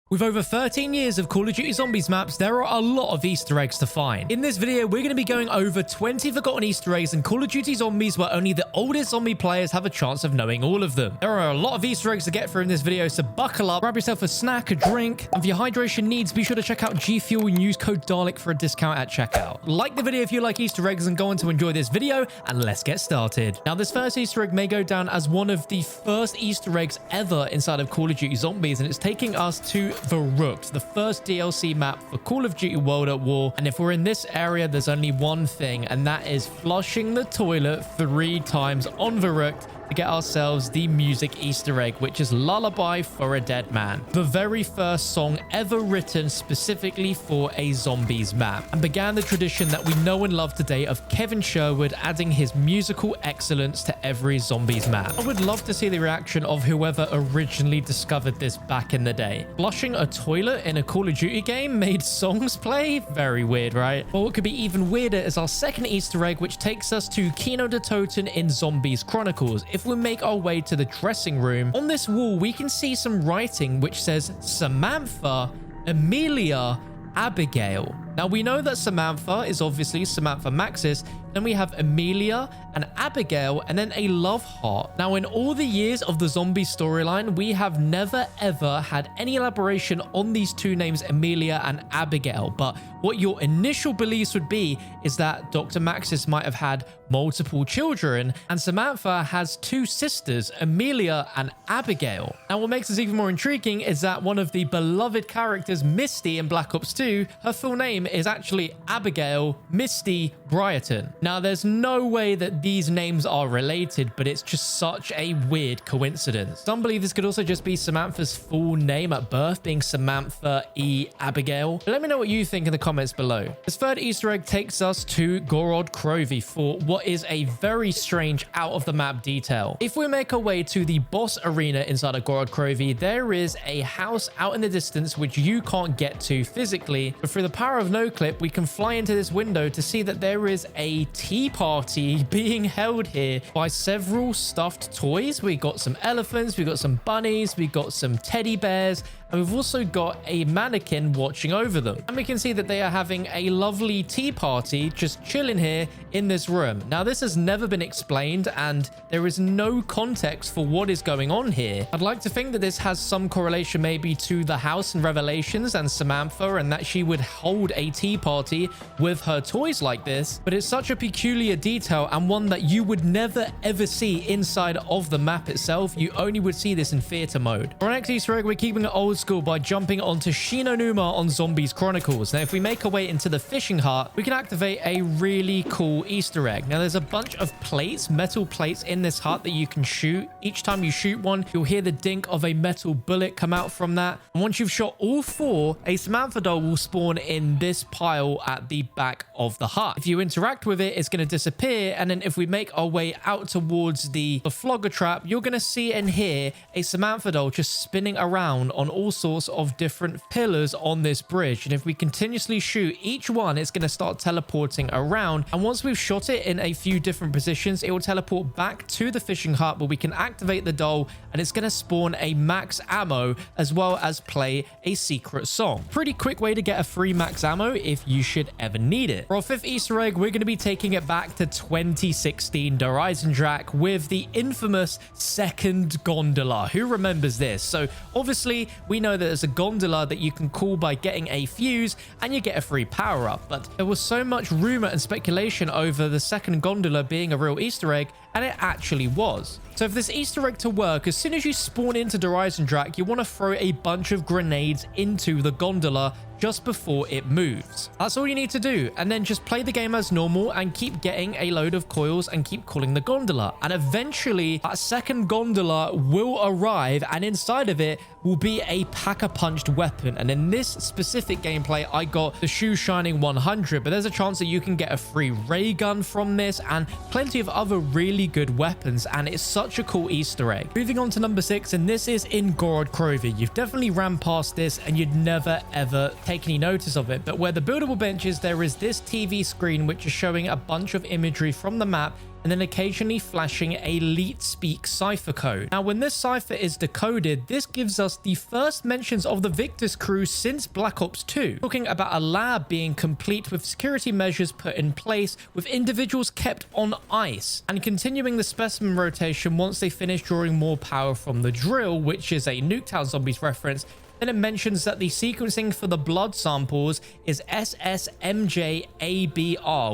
With over 13 years of Call of Duty Zombies maps, there are a lot of Easter eggs to find. In this video, we're going to be going over 20 forgotten Easter eggs in Call of Duty Zombies where only the oldest zombie players have a chance of knowing all of them. There are a lot of Easter eggs to get through in this video, so buckle up, grab yourself a snack, a drink, and for your hydration needs, be sure to check out G Fuel and use code Dalek for a discount at checkout. Like the video if you like Easter eggs and go on to enjoy this video, and let's get started. Now, this first Easter egg may go down as one of the first Easter eggs ever inside of Call of Duty Zombies, and it's taking us to Verruckt, the first DLC map for Call of Duty World at War. And if we're in this area, there's only one thing, and that is flushing the toilet 3 times on Verruckt to get ourselves the music Easter egg, which is Lullaby for a Dead Man, the very first song ever written specifically for a zombies map, and began the tradition that we know and love today of Kevin Sherwood adding his musical excellence to every zombies map. I would love to see the reaction of whoever originally discovered this back in the day. Flushing a toilet in a Call of Duty game made songs play? Very weird, right? But what could be even weirder is our second Easter egg, which takes us to Kino der Toten in Zombies Chronicles. If we make our way to the dressing room, on this wall we can see some writing which says Samantha, Amelia, Abigail. Now we know that Samantha is obviously Samantha Maxis, then we have Amelia and Abigail, and then a love heart. Now in all the years of the zombie storyline, we have never ever had any elaboration on these two names, Amelia and Abigail, but what your initial beliefs would be is that Dr. Maxis might have had multiple children, and Samantha has 2 sisters, Amelia and Abigail. Now what makes this even more intriguing is that one of the beloved characters, Misty in Black Ops 2, her full name is actually Abigail Misty Briarton. Now there's no way that these names are related, but it's just such a weird coincidence. Some believe this could also just be Samantha's full name at birth being Samantha E. Abigail. But let me know what you think in the comments below. This third Easter egg takes us to Gorod Krovi for what is a very strange out of the map detail. If we make our way to the boss arena inside of Gorod Krovi, there is a house out in the distance which you can't get to physically, but through the power of no clip, we can fly into this window to see that there is a tea party being held here by several stuffed toys. We got some elephants, we got some bunnies, we got some teddy bears, and we've also got a mannequin watching over them. And we can see that they are having a lovely tea party just chilling here in this room. Now, this has never been explained, and there is no context for what is going on here. I'd like to think that this has some correlation maybe to the house in Revelations and Samantha, and that she would hold a tea party with her toys like this, but it's such a peculiar detail and one that you would never ever see inside of the map itself. You only would see this in theater mode. For our next Easter egg, we're keeping it old school by jumping onto Shi No Numa on Zombies Chronicles. Now, if we make our way into the fishing hut, we can activate a really cool Easter egg. Now, there's a bunch of plates, metal plates in this hut that you can shoot. Each time you shoot one, you'll hear the dink of a metal bullet come out from that. And once you've shot all 4, a Samantha doll will spawn in this pile at the back of the hut. If you interact with it, it's going to disappear. And then if we make our way out towards the flogger trap, you're going to see and hear a Samantha doll just spinning around on all sorts of different pillars on this bridge. And if we continuously shoot each one, it's going to start teleporting around. And once we've shot it in a few different positions, it will teleport back to the fishing hut where we can activate the doll, and it's going to spawn a max ammo as well as play a secret song. Pretty quick way to get a free max ammo if you should ever need it. For our 5th Easter egg, we're going to be taking it back to 2016 der Eisendrache with the infamous second gondola. Who remembers this? So obviously we know that there's a gondola that you can call by getting a fuse and you get a free power up, but there was so much rumor and speculation over the second gondola being a real Easter egg, and it actually was. So for this Easter egg to work, as soon as you spawn into der Eisendrache, you want to throw a bunch of grenades into the gondola just before it moves. That's all you need to do, and then just play the game as normal and keep getting a load of coils and keep calling the gondola, and eventually that second gondola will arrive, and inside of it will be a pack-a-punched weapon. And in this specific gameplay, I got the Shoe Shining 100, but there's a chance that you can get a free ray gun from this and plenty of other really good weapons, and it's such a cool Easter egg. Moving on to number 6, and this is in Gorod Krovi. You've definitely ran past this and you'd never ever take any notice of it, but where the buildable bench is, there is this TV screen which is showing a bunch of imagery from the map and then occasionally flashing a leet speak cipher code. Now, when this cipher is decoded, this gives us the first mentions of the Victor's crew since Black Ops 2, talking about a lab being complete with security measures put in place, with individuals kept on ice, and continuing the specimen rotation once they finish drawing more power from the drill, which is a Nuketown Zombies reference. Then it mentions that the sequencing for the blood samples is SSMJABR,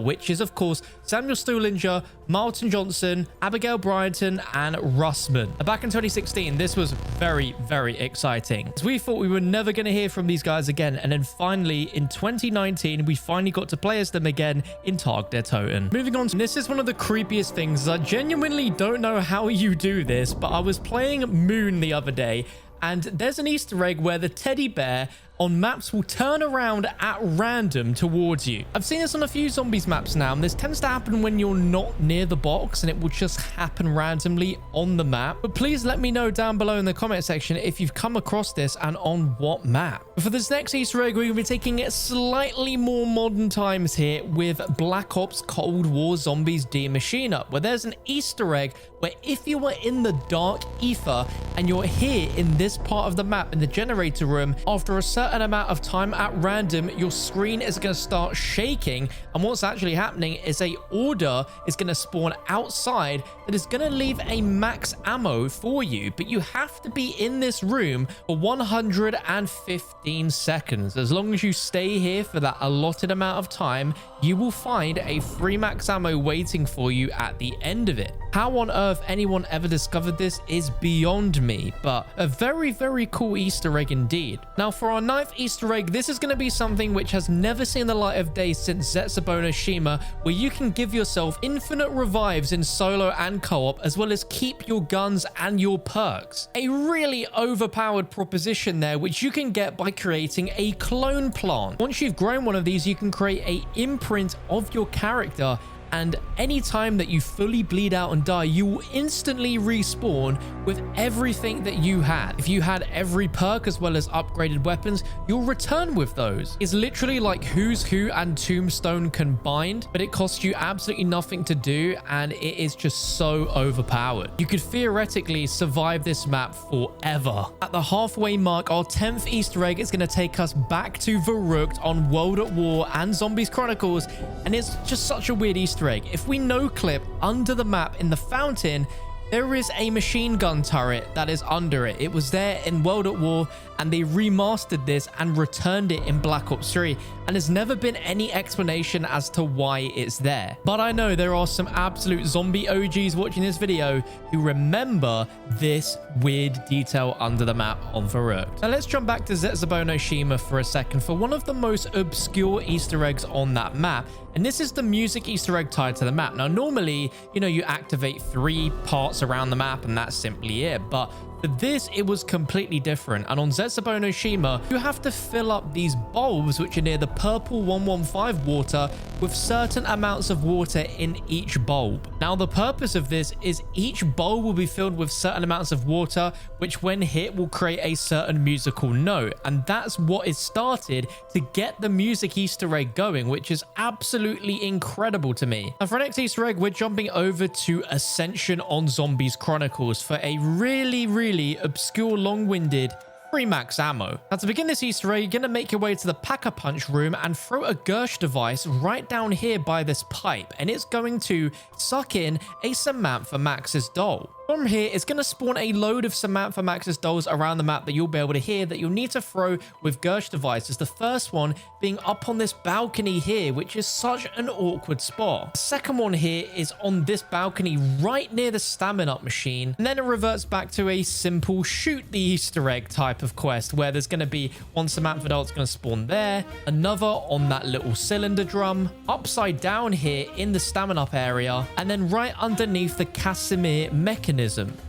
which is, of course, Samuel Stuhlinger, Martin Johnson, Abigail Bryanton, and Russman. Back in 2016, this was very, very exciting. We thought we were never going to hear from these guys again, and then finally, in 2019, we finally got to play as them again in Kino der Toten. Moving on, this is one of the creepiest things. I genuinely don't know how you do this, but I was playing Moon the other day, and there's an Easter egg where the teddy bear on maps will turn around at random towards you. I've seen this on a few zombies maps now, and this tends to happen when you're not near the box, and it will just happen randomly on the map. But please let me know down below in the comment section if you've come across this and on what map. But for this next Easter egg, we're going to be taking it slightly more modern times here with Black Ops Cold War Zombies D Maschine, where there's an Easter egg where if you were in the dark ether and you're here in this part of the map in the generator room, after a certain amount of time at random, your screen is going to start shaking, and what's actually happening is a order is going to spawn outside that is going to leave a max ammo for you, but you have to be in this room for 115 seconds. As long as you stay here for that allotted amount of time, you will find a free max ammo waiting for you at the end of it. How on earth anyone ever discovered this is beyond me, but a very, very cool Easter egg indeed. Now, for our 9th Easter egg, this is going to be something which has never seen the light of day since Zetsubou no Shima, where you can give yourself infinite revives in solo and co-op, as well as keep your guns and your perks. A really overpowered proposition there, which you can get by creating a clone plant. Once you've grown one of these, you can create an imprint of your character, and anytime that you fully bleed out and die, you will instantly respawn with everything that you had. If you had every perk as well as upgraded weapons, you'll return with those. It's literally like Who's Who and Tombstone combined, but it costs you absolutely nothing to do, and it is just so overpowered. You could theoretically survive this map forever. At the halfway mark, our 10th Easter egg is going to take us back to Verruckt on World at War and Zombies Chronicles, and it's just such a weird Easter egg. If we no clip under the map in the fountain, there is a machine gun turret that is under it. It was there in World at War, and they remastered this and returned it in Black Ops 3, and there's never been any explanation as to why it's there. But I know there are some absolute zombie OGs watching this video who remember this weird detail under the map on Verruckt. Now let's jump back to Zetsubou no Shima for a second for one of the most obscure Easter eggs on that map, and this is the music Easter egg tied to the map. Now normally, you activate 3 parts around the map and that's simply it, but for this, it was completely different. And on Zetsubou no Shima, you have to fill up these bulbs, which are near the purple 115 water, with certain amounts of water in each bulb. Now, the purpose of this is each bulb will be filled with certain amounts of water, which when hit will create a certain musical note. And that's what is started to get the music Easter egg going, which is absolutely incredible to me. Now, for our next Easter egg, we're jumping over to Ascension on Zombies Chronicles for a really obscure, long-winded free max ammo. Now, to begin this Easter egg, you're going to make your way to the Pack-a-Punch room and throw a gersh device right down here by this pipe, and it's going to suck in a Samantha Max's doll. From here, it's going to spawn a load of Samantha Max's dolls around the map that you'll be able to hear that you'll need to throw with gersh devices. The first one being up on this balcony here, which is such an awkward spot. The second one here is on this balcony right near the stamina machine. And then it reverts back to a simple shoot the Easter egg type of quest, where there's going to be one Samantha doll that's going to spawn there, another on that little cylinder drum, upside down here in the stamina up area, and then right underneath the Casimir mechanism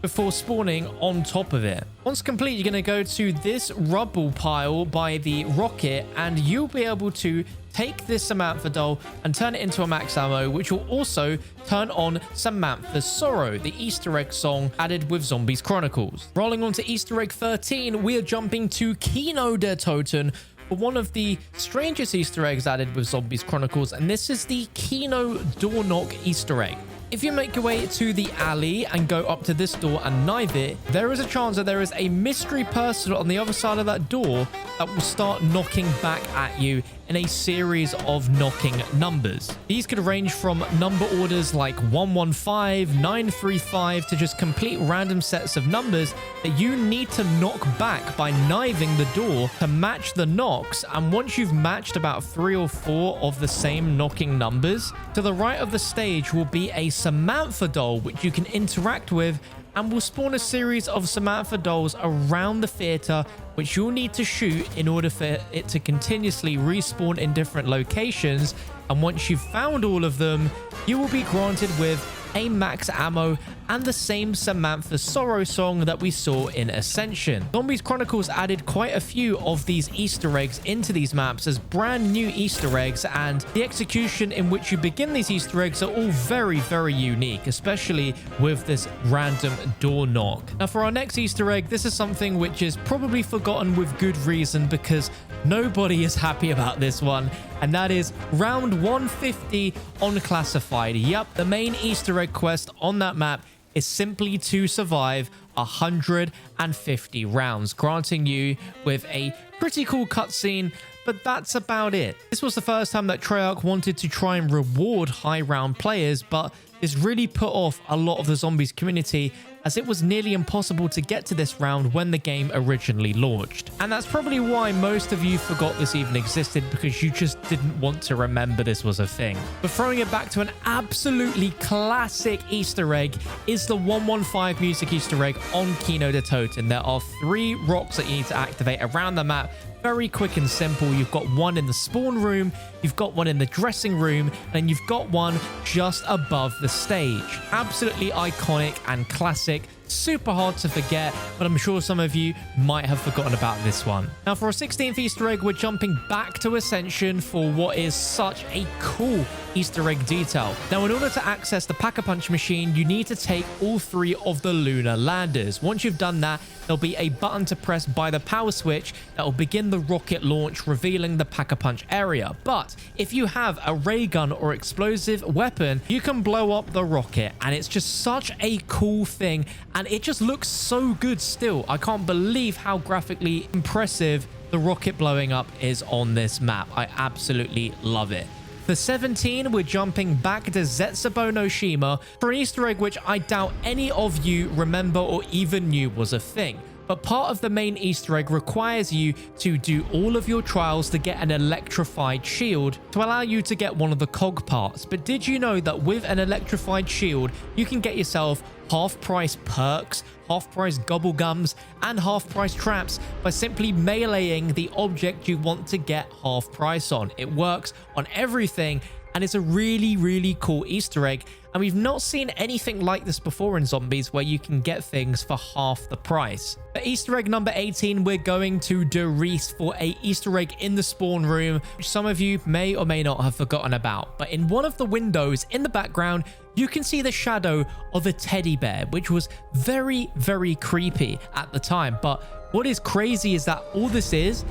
before spawning on top of it. Once complete, you're going to go to this rubble pile by the rocket, and you'll be able to take this Samantha doll and turn it into a max ammo, which will also turn on Samantha's Sorrow, the Easter egg song added with Zombies Chronicles. Rolling on to Easter egg 13, we are jumping to Kino der Toten for one of the strangest Easter eggs added with Zombies Chronicles, and this is the Kino door knock Easter egg. If you make your way to the alley and go up to this door and knife it, there is a chance that there is a mystery person on the other side of that door that will start knocking back at you in a series of knocking numbers. These could range from number orders like 115, 935 to just complete random sets of numbers that you need to knock back by knifing the door to match the knocks. And once you've matched about 3 or 4 of the same knocking numbers, to the right of the stage will be a Samantha doll which you can interact with and will spawn a series of Samantha dolls around the theater which you'll need to shoot in order for it to continuously respawn in different locations. And once you've found all of them, you will be granted with a max ammo and the same Samantha Sorrow song that we saw in Ascension. Zombies Chronicles added quite a few of these Easter eggs into these maps as brand new Easter eggs, and the execution in which you begin these Easter eggs are all very, very unique, especially with this random door knock. Now for our next Easter egg, this is something which is probably forgotten with good reason because nobody is happy about this one, and that is round 150 on Classified. Yep, the main Easter egg quest on that map is simply to survive 150 rounds, granting you with a pretty cool cutscene, but that's about it. This was the first time that Treyarch wanted to try and reward high round players, but this really put off a lot of the zombies community as it was nearly impossible to get to this round when the game originally launched. And that's probably why most of you forgot this even existed, because you just didn't want to remember this was a thing. But throwing it back to an absolutely classic Easter egg is the 115 music Easter egg on Kino der Toten. There are 3 rocks that you need to activate around the map. Very quick and simple. You've got one in the spawn room, you've got one in the dressing room, and you've got one just above the stage. Absolutely iconic and classic. Super hard to forget, but I'm sure some of you might have forgotten about this one. Now for our 16th Easter egg, we're jumping back to Ascension for what is such a cool Easter egg detail. Now in order to access the Pack-a-Punch machine, you need to take all 3 of the lunar landers. Once you've done that, there'll be a button to press by the power switch that will begin the rocket launch, revealing the Pack-a-Punch area. But if you have a ray gun or explosive weapon, you can blow up the rocket, and it's just such a cool thing. And it just looks so good still. I can't believe how graphically impressive the rocket blowing up is on this map. I absolutely love it. For 17, we're jumping back to Zetsubou no Shima for an Easter egg which I doubt any of you remember or even knew was a thing. But part of the main Easter egg requires you to do all of your trials to get an electrified shield to allow you to get one of the cog parts. But did you know that with an electrified shield, you can get yourself half-price perks, half-price gobble gums, and half-price traps by simply meleeing the object you want to get half price on? It works on everything, and it's a really, really cool Easter egg. And we've not seen anything like this before in zombies where you can get things for half the price. For Easter egg number 18, we're going to Der Reese for a Easter egg in the spawn room, which some of you may or may not have forgotten about. But in one of the windows in the background, you can see the shadow of a teddy bear, which was very, very creepy at the time. But what is crazy is that all this is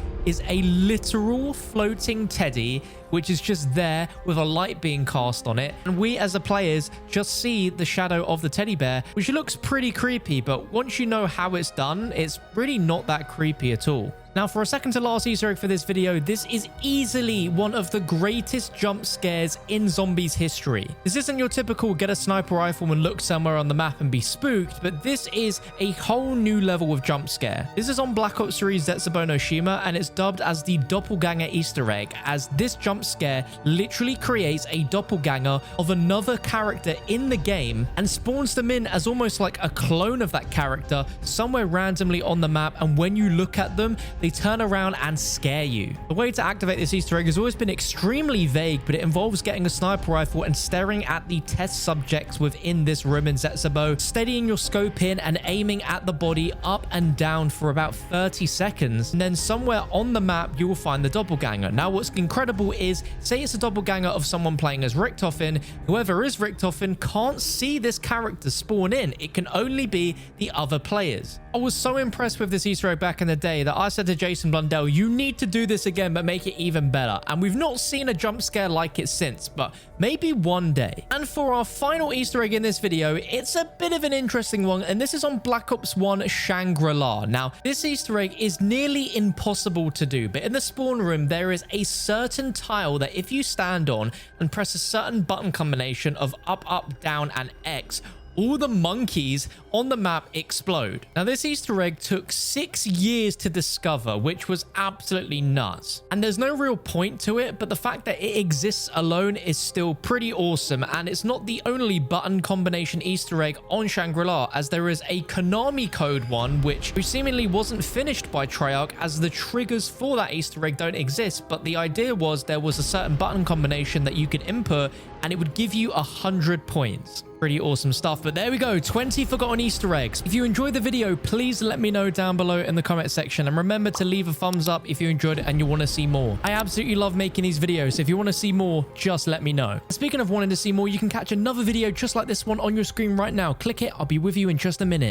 a literal floating teddy, which is just there with a light being cast on it. And we as the players just see the shadow of the teddy bear, which looks pretty creepy. But once you know how it's done, it's really not that creepy at all. Now, for a second to last Easter egg for this video, this is easily one of the greatest jump scares in zombies history. This isn't your typical get a sniper rifle and look somewhere on the map and be spooked, but this is a whole new level of jump scare. This is on Black Ops 3 Zetsubou no Shima, and it's dubbed as the doppelganger Easter egg, as this jump scare literally creates a doppelganger of another character in the game and spawns them in as almost like a clone of that character somewhere randomly on the map, and when you look at them, they turn around and scare you. The way to activate this Easter egg has always been extremely vague, but it involves getting a sniper rifle and staring at the test subjects within this room in Zetsubou, steadying your scope in and aiming at the body up and down for about 30 seconds. And then somewhere on the map, you will find the doppelganger. Now, what's incredible is, say it's a doppelganger of someone playing as Richtofen, whoever is Richtofen can't see this character spawn in. It can only be the other players. I was so impressed with this Easter egg back in the day that I said to Jason Blundell, you need to do this again, but make it even better. And we've not seen a jump scare like it since, but maybe one day. And for our final Easter egg in this video, it's a bit of an interesting one, and this is on Black Ops 1 Shangri-La. Now, this Easter egg is nearly impossible to do, but in the spawn room, there is a certain tile that if you stand on and press a certain button combination of up, up, down, and X, all the monkeys on the map explode. Now, this Easter egg took 6 years to discover, which was absolutely nuts. And there's no real point to it, but the fact that it exists alone is still pretty awesome. And it's not the only button combination Easter egg on Shangri-La, as there is a Konami code one, which seemingly wasn't finished by Treyarch, as the triggers for that Easter egg don't exist. But the idea was there was a certain button combination that you could input, and it would give you 100 points. Pretty awesome stuff. But there we go, 20 forgotten Easter eggs. If you enjoyed the video, please let me know down below in the comment section, and remember to leave a thumbs up if you enjoyed it and you want to see more. I absolutely love making these videos, so if you want to see more, just let me know. Speaking of wanting to see more, you can catch another video just like this one on your screen right now. Click it, I'll be with you in just a minute.